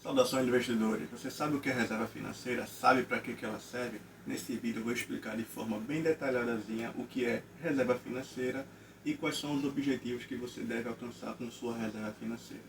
Saudações investidores, você sabe o que é reserva financeira? Sabe para que ela serve? Nesse vídeo eu vou explicar de forma bem detalhadazinha o que é reserva financeira e quais são os objetivos que você deve alcançar com sua reserva financeira.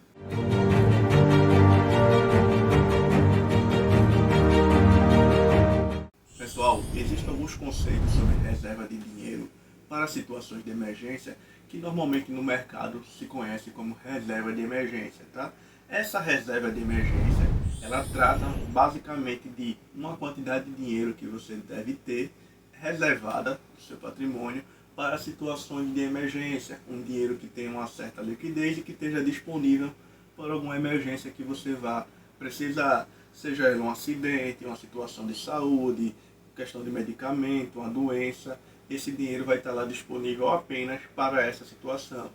Pessoal, existem alguns conceitos sobre reserva de dinheiro para situações de emergência que normalmente no mercado se conhece como reserva de emergência, tá? Essa reserva de emergência, ela trata basicamente de uma quantidade de dinheiro que você deve ter reservada no seu patrimônio para situações de emergência, um dinheiro que tenha uma certa liquidez e que esteja disponível para alguma emergência que você vá precisar, seja um acidente, uma situação de saúde, questão de medicamento, uma doença. Esse dinheiro vai estar lá disponível apenas para essa situação.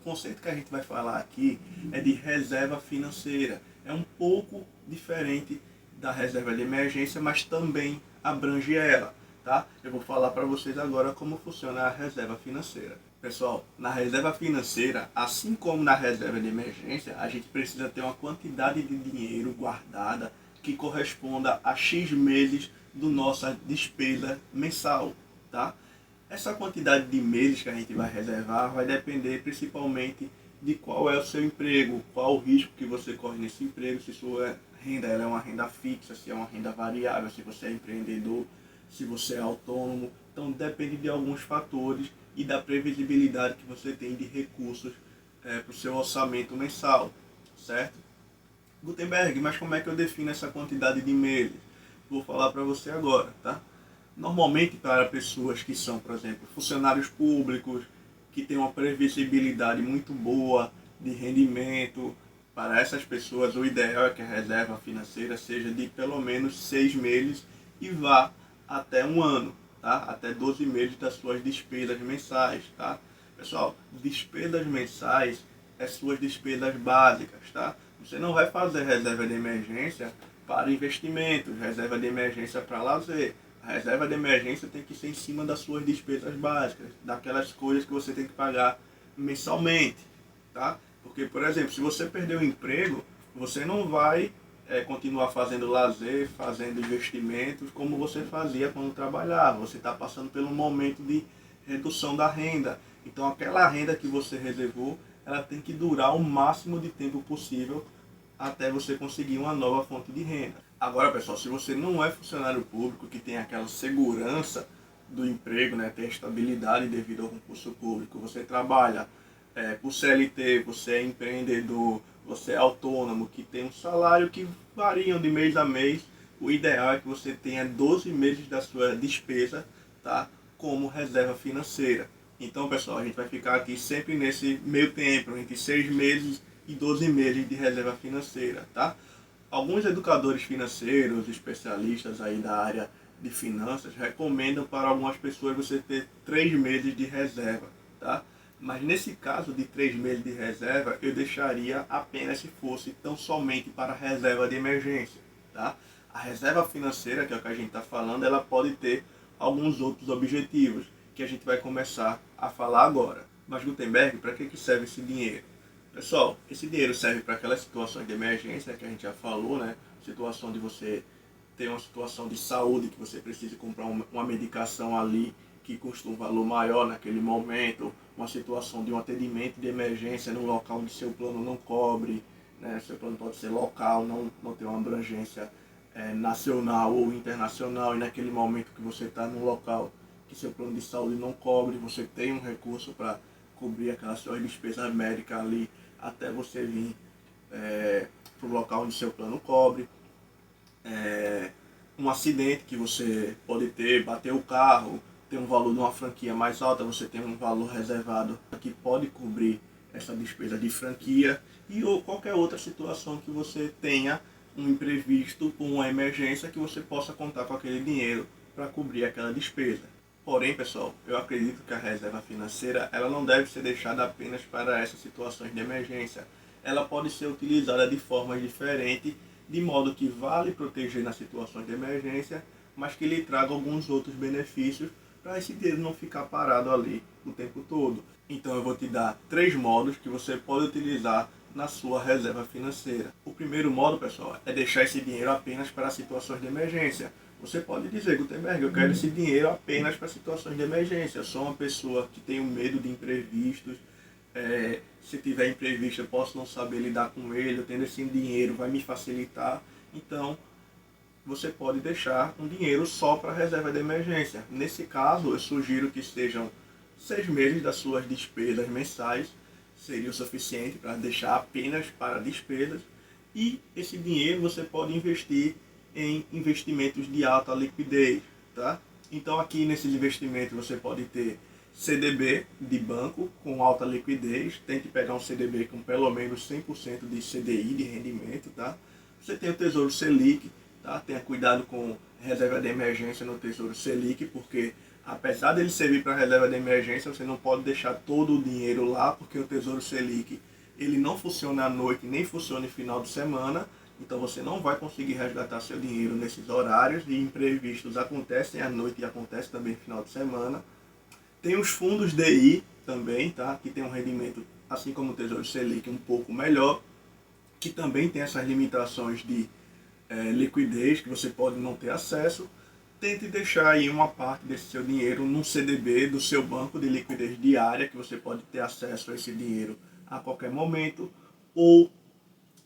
O conceito que a gente vai falar aqui é de reserva financeira. É um pouco diferente da reserva de emergência, mas também abrange ela, tá? Eu vou falar para vocês agora como funciona a reserva financeira. Pessoal, na reserva financeira, assim como na reserva de emergência, a gente precisa ter uma quantidade de dinheiro guardada que corresponda a X meses do nossa despesa mensal, tá? Essa quantidade de meses que a gente vai reservar vai depender principalmente de qual é o seu emprego, qual o risco que você corre nesse emprego, se sua renda ela é uma renda fixa, se é uma renda variável, se você é empreendedor, se você é autônomo. Então depende de alguns fatores e da previsibilidade que você tem de recursos para o seu orçamento mensal, certo? Gutenberg, mas como é que eu defino essa quantidade de meses? Vou falar para você agora, tá? Normalmente para pessoas que são, por exemplo, funcionários públicos, que têm uma previsibilidade muito boa de rendimento, para essas pessoas o ideal é que a reserva financeira seja de pelo menos 6 meses e vá até um ano, tá? Até 12 meses das suas despesas mensais, tá? Pessoal, despesas mensais é suas despesas básicas, tá? Você não vai fazer reserva de emergência para investimentos, reserva de emergência para lazer. A reserva de emergência tem que ser em cima das suas despesas básicas, daquelas coisas que você tem que pagar mensalmente, tá? Porque, por exemplo, se você perder o emprego, você não vai continuar fazendo lazer, fazendo investimentos como você fazia quando trabalhava. Você está passando pelo momento de redução da renda. Então, aquela renda que você reservou, ela tem que durar o máximo de tempo possível até você conseguir uma nova fonte de renda. Agora, pessoal, se você não é funcionário público, que tem aquela segurança do emprego, né, tem estabilidade devido ao concurso público, você trabalha por CLT, você é empreendedor, você é autônomo, que tem um salário que varia de mês a mês, o ideal é que você tenha 12 meses da sua despesa, tá, como reserva financeira. Então, pessoal, a gente vai ficar aqui sempre nesse meio tempo, entre 6 meses e 12 meses de reserva financeira, tá? Alguns educadores financeiros, especialistas aí da área de finanças, recomendam para algumas pessoas você ter 3 meses de reserva, tá? Mas nesse caso de 3 meses de reserva, eu deixaria apenas se fosse tão somente para reserva de emergência, tá? A reserva financeira, que é o que a gente está falando, ela pode ter alguns outros objetivos, que a gente vai começar a falar agora. Mas Gutenberg, para que serve esse dinheiro? Pessoal, esse dinheiro serve para aquelas situações de emergência que a gente já falou, né? Situação de você ter uma situação de saúde que você precisa comprar uma medicação ali que custa um valor maior naquele momento, uma situação de um atendimento de emergência no local onde seu plano não cobre, né? Seu plano pode ser local, não tem uma abrangência nacional ou internacional, e naquele momento que você está num local que seu plano de saúde não cobre, você tem um recurso para cobrir aquelas suas despesas médicas ali até você vir para o local onde seu plano cobre. Um acidente que você pode ter, bater o carro, ter um valor de uma franquia mais alta, você tem um valor reservado que pode cobrir essa despesa de franquia, e ou qualquer outra situação que você tenha um imprevisto ou uma emergência que você possa contar com aquele dinheiro para cobrir aquela despesa. Porém, pessoal, eu acredito que a reserva financeira ela não deve ser deixada apenas para essas situações de emergência. Ela pode ser utilizada de formas diferentes, de modo que vale proteger nas situações de emergência, mas que lhe traga alguns outros benefícios para esse dinheiro não ficar parado ali o tempo todo. Então eu vou te dar 3 modos que você pode utilizar na sua reserva financeira. O primeiro modo, pessoal, é deixar esse dinheiro apenas para situações de emergência. Você pode dizer, Gutenberg, eu quero esse dinheiro apenas para situações de emergência. Eu sou uma pessoa que tenho medo de imprevistos. Se tiver imprevisto, eu posso não saber lidar com ele. Eu tendo esse dinheiro, vai me facilitar. Então, você pode deixar um dinheiro só para reserva de emergência. Nesse caso, eu sugiro que sejam 6 meses das suas despesas mensais, seria o suficiente para deixar apenas para despesas. E esse dinheiro você pode investir em investimentos de alta liquidez, tá? Então aqui nesses investimentos você pode ter CDB de banco com alta liquidez, tente pegar um CDB com pelo menos 100% de CDI de rendimento, tá? Você tem o Tesouro Selic, tá? Tenha cuidado com reserva de emergência no Tesouro Selic, porque apesar dele servir para reserva de emergência, você não pode deixar todo o dinheiro lá, porque o Tesouro Selic ele não funciona à noite, nem funciona em final de semana, então você não vai conseguir resgatar seu dinheiro nesses horários, e imprevistos acontecem à noite e acontecem também no final de semana. Tem os fundos DI também, tá? Que tem um rendimento, assim como o Tesouro Selic, um pouco melhor, que também tem essas limitações de liquidez, que você pode não ter acesso. Tente deixar aí uma parte desse seu dinheiro num CDB do seu banco de liquidez diária, que você pode ter acesso a esse dinheiro a qualquer momento, ou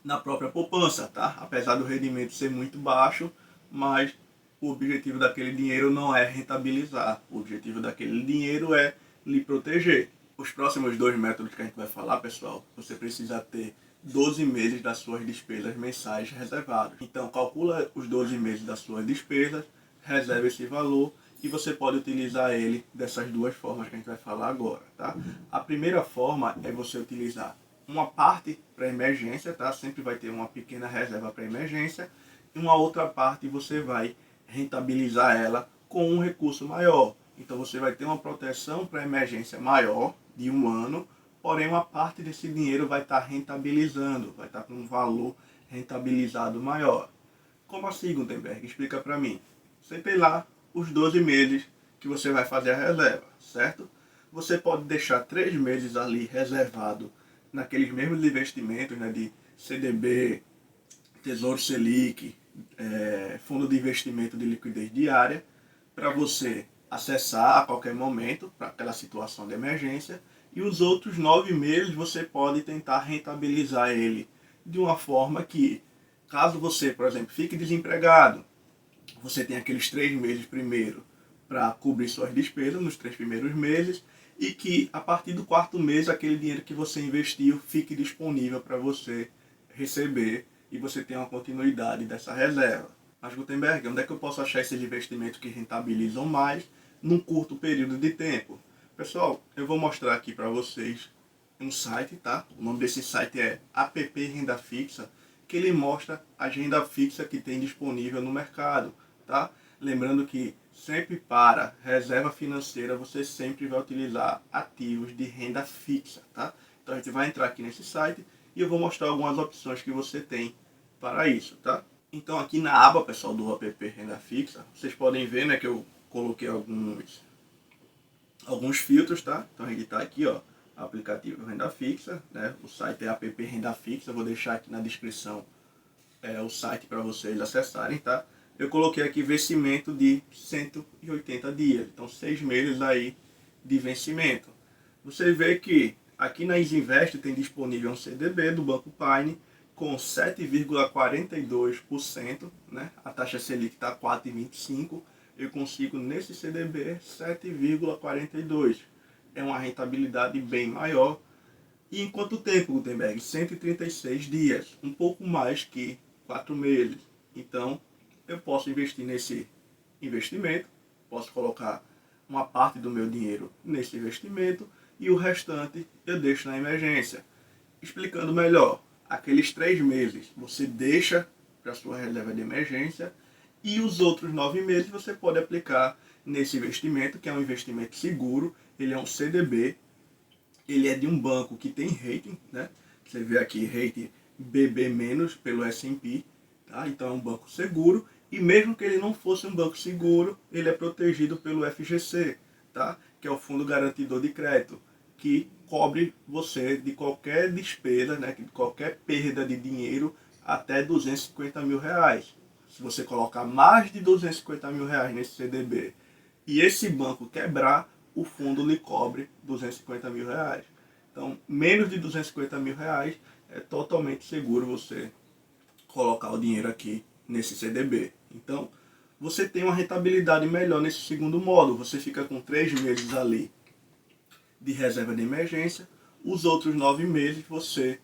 na própria poupança, tá? Apesar do rendimento ser muito baixo, mas o objetivo daquele dinheiro não é rentabilizar. O objetivo daquele dinheiro é lhe proteger. Os próximos 2 métodos que a gente vai falar, pessoal, você precisa ter 12 meses das suas despesas mensais reservados. Então, calcula os 12 meses das suas despesas, reserva esse valor e você pode utilizar ele dessas duas formas que a gente vai falar agora, tá? A primeira forma é você utilizar uma parte para emergência, tá? Sempre vai ter uma pequena reserva para emergência, e uma outra parte você vai rentabilizar ela com um recurso maior. Então você vai ter uma proteção para emergência maior de 1 ano, porém uma parte desse dinheiro vai estar rentabilizando, vai estar com um valor rentabilizado maior. Como assim, Gutenberg? Explica para mim. Você tem lá os 12 meses que você vai fazer a reserva, certo? Você pode deixar 3 meses ali reservado naqueles mesmos investimentos, né, de CDB, Tesouro Selic, fundo de investimento de liquidez diária, para você acessar a qualquer momento para aquela situação de emergência, e os outros 9 meses você pode tentar rentabilizar ele de uma forma que, caso você, por exemplo, fique desempregado, você tem aqueles 3 meses primeiro para cobrir suas despesas nos 3 primeiros meses, e que a partir do 4º mês aquele dinheiro que você investiu fique disponível para você receber e você tenha uma continuidade dessa reserva. Mas, Gutenberg, onde é que eu posso achar esses investimentos que rentabilizam mais num curto período de tempo? Pessoal, eu vou mostrar aqui para vocês um site, tá? O nome desse site é App Renda Fixa, que ele mostra a renda fixa que tem disponível no mercado, tá? Lembrando que sempre para reserva financeira você sempre vai utilizar ativos de renda fixa, tá? Então a gente vai entrar aqui nesse site e eu vou mostrar algumas opções que você tem para isso, tá? Então aqui na aba, pessoal, do app Renda Fixa, vocês podem ver, né, que eu coloquei alguns filtros, tá? Então a gente está aqui, ó, aplicativo Renda Fixa, né? O site é app Renda Fixa, eu vou deixar aqui na descrição o site para vocês acessarem, tá? Eu coloquei aqui vencimento de 180 dias, então 6 meses aí de vencimento. Você vê que aqui na Isinvest tem disponível um CDB do Banco Paine com 7,42%, né? A taxa Selic está 4,25%, eu consigo nesse CDB 7,42%. É uma rentabilidade bem maior. E em quanto tempo, Gutenberg? 136 dias, um pouco mais que 4 meses. Então, eu posso investir nesse investimento, posso colocar uma parte do meu dinheiro nesse investimento e o restante eu deixo na emergência. Explicando melhor, aqueles 3 meses você deixa para sua reserva de emergência e os outros 9 meses você pode aplicar nesse investimento, que é um investimento seguro, ele é um CDB, ele é de um banco que tem rating, né? Você vê aqui rating BB- pelo S&P, tá? Então é um banco seguro, e mesmo que ele não fosse um banco seguro, ele é protegido pelo FGC, tá? Que é o Fundo Garantidor de Crédito. que cobre você de qualquer despesa, né, de qualquer perda de dinheiro até R$ 250.000. Se você colocar mais de R$ 250.000 nesse CDB e esse banco quebrar, o fundo lhe cobre R$ 250.000. Então, menos de R$ 250.000 é totalmente seguro você colocar o dinheiro aqui nesse CDB. Então, você tem uma rentabilidade melhor nesse segundo modo. Você fica com 3 meses ali de reserva de emergência, os outros 9 meses você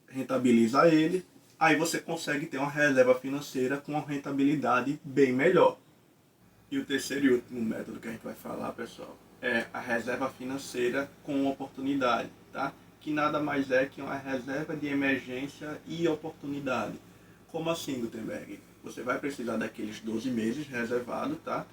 rentabiliza ele, aí você consegue ter uma reserva financeira com uma rentabilidade bem melhor. E o terceiro e último método que a gente vai falar, pessoal, é a reserva financeira com oportunidade, tá? Que nada mais é que uma reserva de emergência e oportunidade. Como assim, Gutenberg? Você vai precisar daqueles 12 meses reservado, tá?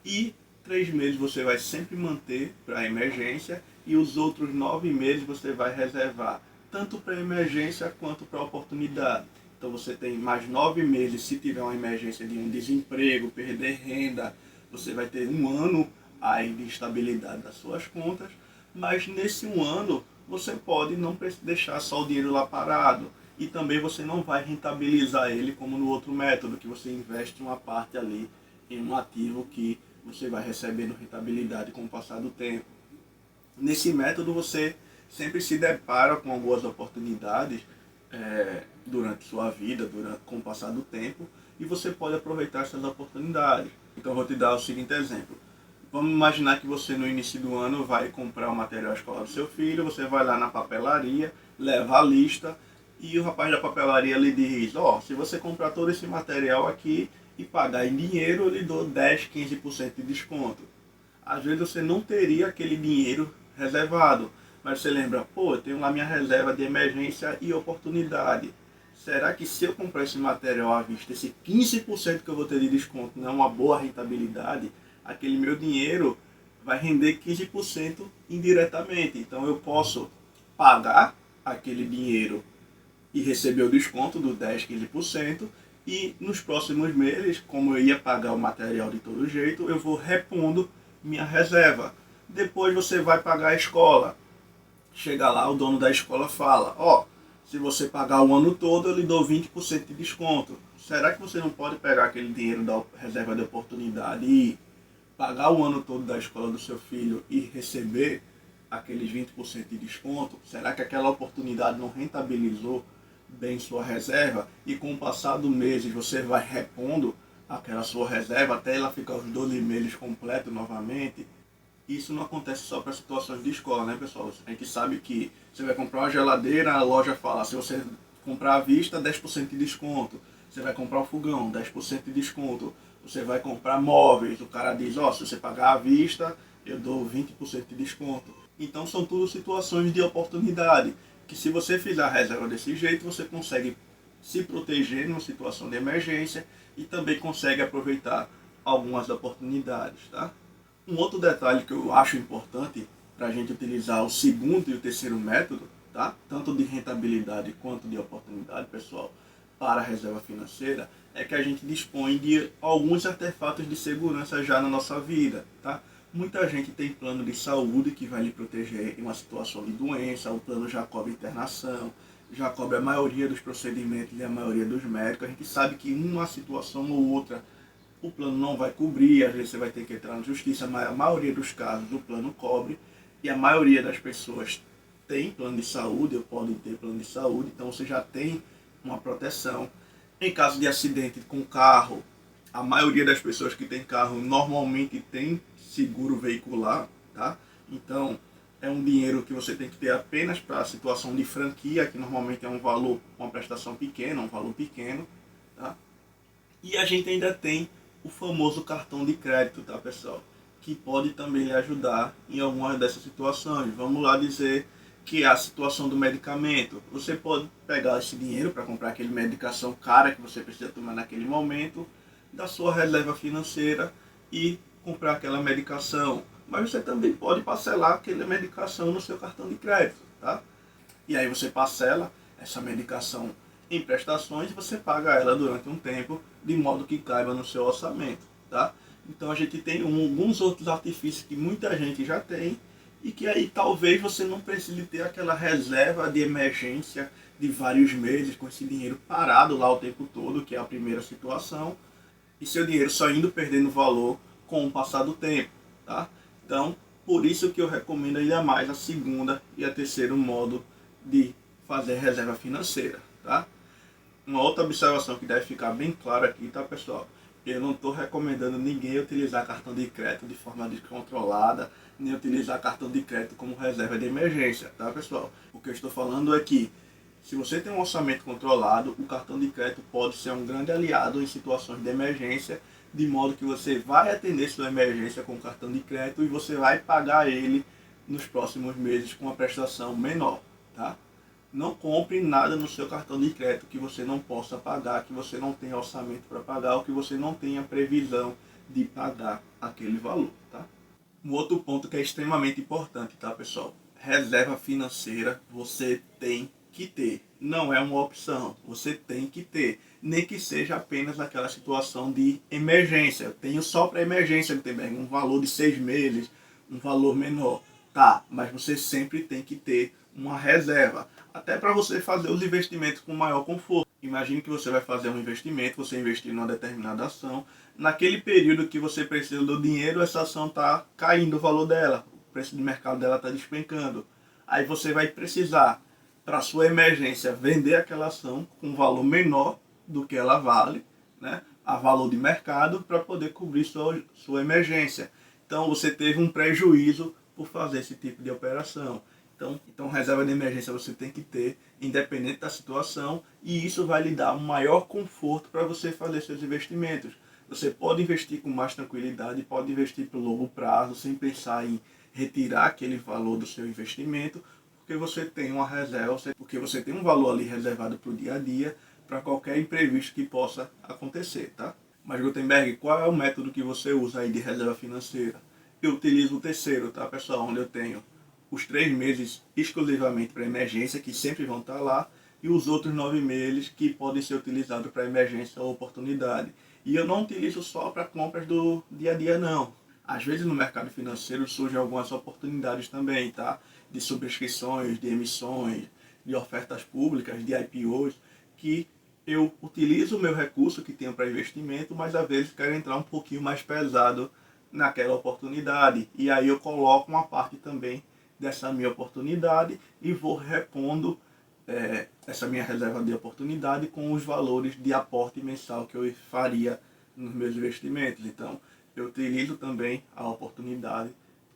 E 3 meses você vai sempre manter para emergência e os outros 9 meses você vai reservar tanto para emergência quanto para oportunidade. Então você tem mais 9 meses se tiver uma emergência de um desemprego, perder renda, você vai ter um ano aí de estabilidade das suas contas, mas nesse um ano você pode não deixar só o dinheiro lá parado e também você não vai rentabilizar ele como no outro método, que você investe uma parte ali em um ativo que você vai recebendo rentabilidade com o passar do tempo. Nesse método você sempre se depara com algumas oportunidades durante sua vida, com o passar do tempo, e você pode aproveitar essas oportunidades. Então eu vou te dar o seguinte exemplo. Vamos imaginar que você no início do ano vai comprar o material escolar do seu filho, você vai lá na papelaria, leva a lista e o rapaz da papelaria lhe diz, se você comprar todo esse material aqui e pagar em dinheiro, eu lhe dou 10, 15% de desconto. Às vezes você não teria aquele dinheiro reservado, mas você lembra, eu tenho lá minha reserva de emergência e oportunidade. Será que se eu comprar esse material à vista, esse 15% que eu vou ter de desconto não é uma boa rentabilidade? Aquele meu dinheiro vai render 15% indiretamente. Então eu posso pagar aquele dinheiro e receber o desconto do 10, 15%. E nos próximos meses, como eu ia pagar o material de todo jeito, eu vou repondo minha reserva. Depois você vai pagar a escola. Chega lá, o dono da escola fala, se você pagar o ano todo, eu lhe dou 20% de desconto. Será que você não pode pegar aquele dinheiro da reserva de oportunidade e pagar o ano todo da escola do seu filho e receber aqueles 20% de desconto? Será que aquela oportunidade não rentabilizou bem sua reserva? E com o passar dos meses você vai repondo aquela sua reserva até ela ficar os 12 meses completo novamente? Isso não acontece só para situações de escola, né, pessoal? A gente sabe que você vai comprar uma geladeira, a loja fala, se você comprar à vista, 10% de desconto. Você vai comprar um fogão, 10% de desconto. Você vai comprar móveis, o cara diz, se você pagar à vista, eu dou 20% de desconto. Então são tudo situações de oportunidade, que se você fizer a reserva desse jeito, você consegue se proteger numa situação de emergência e também consegue aproveitar algumas oportunidades, tá? Um outro detalhe que eu acho importante para a gente utilizar o segundo e o terceiro método, tá? Tanto de rentabilidade quanto de oportunidade, pessoal, para a reserva financeira, é que a gente dispõe de alguns artefatos de segurança já na nossa vida, tá? Muita gente tem plano de saúde que vai lhe proteger em uma situação de doença, o plano já cobre internação, já cobre a maioria dos procedimentos e a maioria dos médicos. A gente sabe que em uma situação ou outra o plano não vai cobrir, às vezes você vai ter que entrar na justiça, mas a maioria dos casos o plano cobre e a maioria das pessoas tem plano de saúde ou podem ter plano de saúde, então você já tem uma proteção. Em caso de acidente com carro, a maioria das pessoas que tem carro normalmente tem seguro veicular, tá? Então é um dinheiro que você tem que ter apenas para a situação de franquia, que normalmente é um valor, uma prestação pequena, um valor pequeno, tá? E a gente ainda tem o famoso cartão de crédito, tá, pessoal? Que pode também lhe ajudar em algumas dessas situações. Vamos lá dizer que é a situação do medicamento. Você pode pegar esse dinheiro para comprar aquela medicação cara que você precisa tomar naquele momento, da sua reserva financeira e comprar aquela medicação. Mas você também pode parcelar aquela medicação no seu cartão de crédito, tá? E aí você parcela essa medicação em prestações e você paga ela durante um tempo de modo que caiba no seu orçamento, tá? Então a gente tem alguns outros artifícios que muita gente já tem e que aí talvez você não precise ter aquela reserva de emergência de vários meses com esse dinheiro parado lá o tempo todo, que é a primeira situação, e seu dinheiro só indo perdendo valor com o passar do tempo, tá? Então, por isso que eu recomendo ainda mais a segunda e a terceiro modo de fazer reserva financeira, tá? Uma outra observação que deve ficar bem clara aqui, tá, pessoal? Eu não estou recomendando ninguém utilizar cartão de crédito de forma descontrolada, nem utilizar cartão de crédito como reserva de emergência, tá, pessoal? O que eu estou falando é que, se você tem um orçamento controlado, o cartão de crédito pode ser um grande aliado em situações de emergência, de modo que você vai atender sua emergência com o cartão de crédito e você vai pagar ele nos próximos meses com uma prestação menor, tá? Não compre nada no seu cartão de crédito que você não possa pagar, que você não tenha orçamento para pagar ou que você não tenha previsão de pagar aquele valor, tá? Um outro ponto que é extremamente importante, tá, pessoal? Reserva financeira você tem que ter. Não é uma opção, você tem que ter. Nem que seja apenas naquela situação de emergência. Eu tenho só para emergência, Gutenberg, um valor de 6 meses, um valor menor. Tá, mas você sempre tem que ter uma reserva. Até para você fazer os investimentos com maior conforto. Imagine que você vai fazer um investimento, você investir numa determinada ação. Naquele período que você precisa do dinheiro, essa ação está caindo o valor dela. O preço de mercado dela está despencando. Aí você vai precisar, para sua emergência, vender aquela ação com um valor menor do que ela vale, né, a valor de mercado, para poder cobrir sua emergência. Então você teve um prejuízo por fazer esse tipo de operação. Então reserva de emergência você tem que ter, independente da situação, e isso vai lhe dar um maior conforto para você fazer seus investimentos. Você pode investir com mais tranquilidade, pode investir por longo prazo, sem pensar em retirar aquele valor do seu investimento, porque você tem uma reserva, porque você tem um valor ali reservado para o dia a dia, para qualquer imprevisto que possa acontecer, tá? Mas Gutenberg, qual é o método que você usa aí de reserva financeira? Eu utilizo o terceiro, tá, pessoal? Onde eu tenho os 3 meses exclusivamente para emergência, que sempre vão estar lá, e os outros 9 meses que podem ser utilizados para emergência ou oportunidade. E eu não utilizo só para compras do dia a dia, não. Às vezes no mercado financeiro surgem algumas oportunidades também, tá? De subscrições, de emissões, de ofertas públicas, de IPOs, que eu utilizo o meu recurso que tenho para investimento, mas às vezes quero entrar um pouquinho mais pesado naquela oportunidade. E aí eu coloco uma parte também dessa minha oportunidade e vou repondo essa minha reserva de oportunidade com os valores de aporte mensal que eu faria nos meus investimentos. Então, eu utilizo também a oportunidade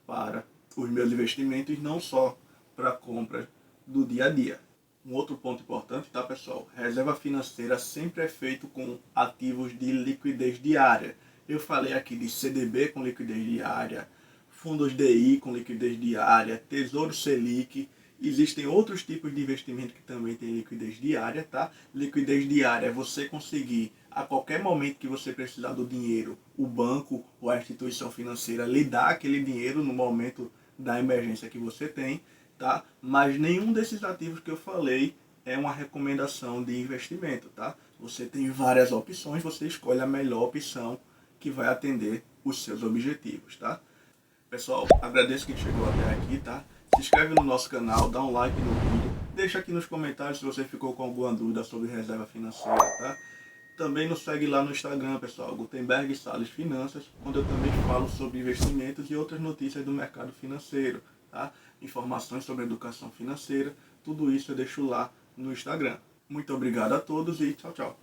para os meus investimentos, não só para compras do dia a dia. Um outro ponto importante, tá, pessoal? Reserva financeira sempre é feito com ativos de liquidez diária. Eu falei aqui de CDB com liquidez diária, fundos DI com liquidez diária, Tesouro Selic. Existem outros tipos de investimento que também tem liquidez diária, tá? Liquidez diária é você conseguir, a qualquer momento que você precisar do dinheiro, o banco ou a instituição financeira lhe dá aquele dinheiro no momento da emergência que você tem, tá? Mas nenhum desses ativos que eu falei é uma recomendação de investimento, tá? Você tem várias opções, você escolhe a melhor opção que vai atender os seus objetivos, tá? Pessoal, agradeço quem chegou até aqui, tá? Se inscreve no nosso canal, dá um like no vídeo, deixa aqui nos comentários se você ficou com alguma dúvida sobre reserva financeira, tá? Também nos segue lá no Instagram, pessoal, Gutenberg Sales Finanças, onde eu também falo sobre investimentos e outras notícias do mercado financeiro, tá? Informações sobre educação financeira, tudo isso eu deixo lá no Instagram. Muito obrigado a todos e tchau, tchau.